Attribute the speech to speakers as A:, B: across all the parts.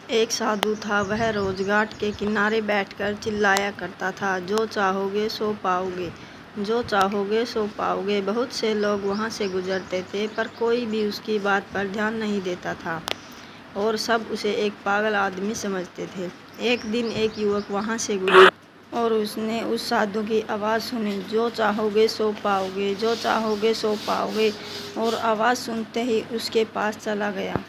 A: एक साधु था। वह रोज घाट के किनारे बैठकर चिल्लाया करता था, जो चाहोगे सो पाओगे, जो चाहोगे सो पाओगे। बहुत से लोग वहाँ से गुजरते थे, पर कोई भी उसकी बात पर ध्यान नहीं देता था और सब उसे एक पागल आदमी समझते थे। एक दिन एक युवक वहाँ से गुजरा और उसने उस साधु की आवाज़ सुनी, जो चाहोगे सो पाओगे, जो चाहोगे सो पाओगे। और आवाज़ सुनते ही उसके पास चला गया।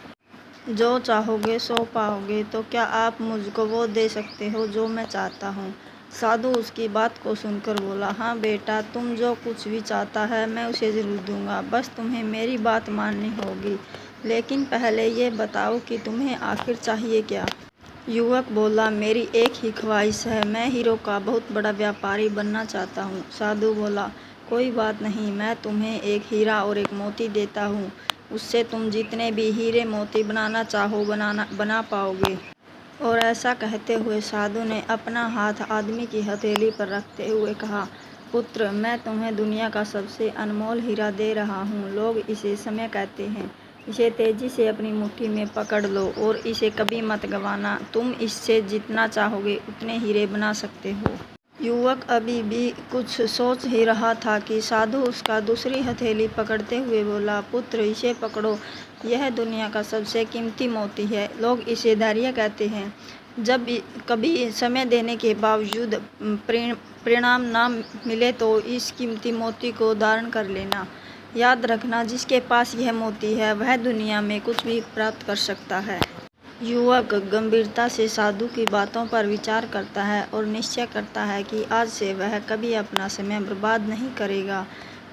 A: जो चाहोगे सो पाओगे, तो क्या आप मुझको वो दे सकते हो जो मैं चाहता हूँ? साधु उसकी बात को सुनकर बोला, हाँ बेटा, तुम जो कुछ भी चाहता है मैं उसे ज़रूर दूंगा, बस तुम्हें मेरी बात माननी होगी। लेकिन पहले ये बताओ कि तुम्हें आखिर चाहिए क्या? युवक बोला, मेरी एक ही ख्वाहिश है, मैं हीरो का बहुत बड़ा व्यापारी बनना चाहता हूँ। साधु बोला, कोई बात नहीं, मैं तुम्हें एक हीरा और एक मोती देता हूँ, उससे तुम जितने भी हीरे मोती बनाना चाहो बना पाओगे। और ऐसा कहते हुए साधु ने अपना हाथ आदमी की हथेली पर रखते हुए कहा, पुत्र, मैं तुम्हें दुनिया का सबसे अनमोल हीरा दे रहा हूँ। लोग इसे समय कहते हैं। इसे तेजी से अपनी मुट्ठी में पकड़ लो और इसे कभी मत गंवाना। तुम इससे जितना चाहोगे उतने हीरे बना सकते हो। युवक अभी भी कुछ सोच ही रहा था कि साधु उसका दूसरी हथेली पकड़ते हुए बोला, पुत्र, इसे पकड़ो, यह दुनिया का सबसे कीमती मोती है। लोग इसे धैर्य कहते हैं। जब कभी समय देने के बावजूद परिणाम ना मिले तो इस कीमती मोती को धारण कर लेना। याद रखना, जिसके पास यह मोती है वह दुनिया में कुछ भी प्राप्त कर सकता है। युवक गंभीरता से साधु की बातों पर विचार करता है और निश्चय करता है कि आज से वह कभी अपना समय बर्बाद नहीं करेगा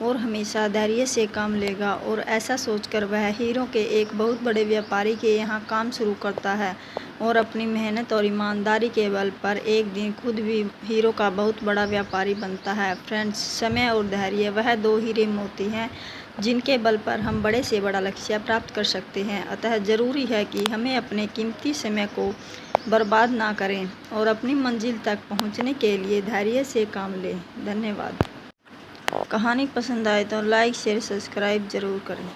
A: और हमेशा धैर्य से काम लेगा। और ऐसा सोचकर वह हीरो के एक बहुत बड़े व्यापारी के यहाँ काम शुरू करता है और अपनी मेहनत और ईमानदारी के बल पर एक दिन खुद भी हीरो का बहुत बड़ा व्यापारी बनता है। फ्रेंड्स, समय और धैर्य वह दो हीरे मोती हैं जिनके बल पर हम बड़े से बड़ा लक्ष्य प्राप्त कर सकते हैं। अतः ज़रूरी है कि हमें अपने कीमती समय को बर्बाद ना करें और अपनी मंजिल तक पहुंचने के लिए धैर्य से काम लें। धन्यवाद। कहानी पसंद आए तो लाइक शेयर सब्सक्राइब ज़रूर करें।